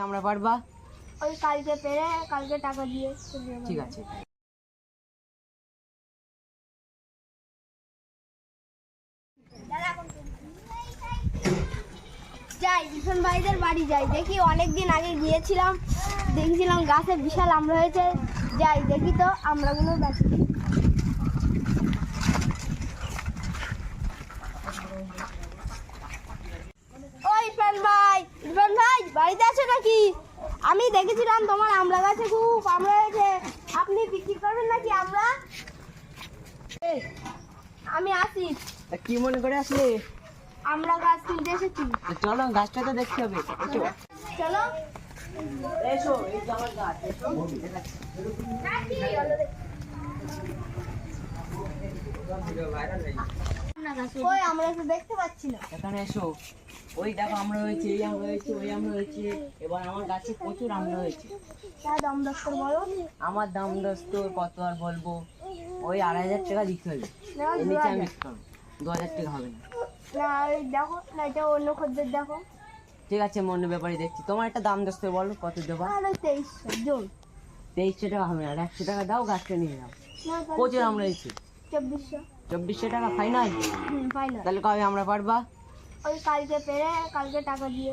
আমরা পারবা? ওই কালকে পেরে কালকে টাকা দিয়ে ঠিক আছে। যাই ভীষণ ভাইদের বাড়ি যাই, দেখি অনেকদিন আগে গিয়েছিলাম, দেখছিলাম গাছে বিশাল আমরা হয়েছে, যাই দেখি তো আমরাগুলো বেশি। ওই ইরফান ভাই বাড়িতে আছো নাকি? আমি দেখেছিলাম তোমার আমড়া গাছে খুব আমড়া হয়েছে, আপনি বিক্রি করবেন নাকি আমরা? আমি আসি। কি মনে করে আসলে? আমরা গাছ কিনতে এসেছি। চলো গাছটা তো দেখতে হবে। চলো এসো, এই যে আমার গাছ। ওই আমরা তো দেখতে পাচ্ছি না। এখানে এসো, ওই দেখো আমরা হয়েছে, এই আমরা হয়েছে, ওই আমরা হয়েছে। এবার আমার গাছে প্রচুর আমরা হয়েছে। তা দাম দর করে বলো। আমার দাম দোস্ত কত আর বলবো, ওই 2,500 টাকা দিতে হবে। না, এর নিচে আমি বিক্রি করবো। 2,000 টাকা হবে না। না ওই দেখো না, এটা অন্য খদ্দের দেখো। ঠিক আছে, অন্য ব্যাপারে দেখছি। তোমার একটা দাম দোস্ত বলো, কত দেবা? আর ওই 2300 জন। 2300 টাকা হবে না, আর 100 টাকা দাও, গাছটা নিয়ে যাও। প্রচুর আমরা হয়েছে। 2400। 2400 টাকা ফাইনাল? ফাইনাল। তাহলে কবে আমরা পারবা? ওই কালকে পেরে কালকে টাকা দিয়ে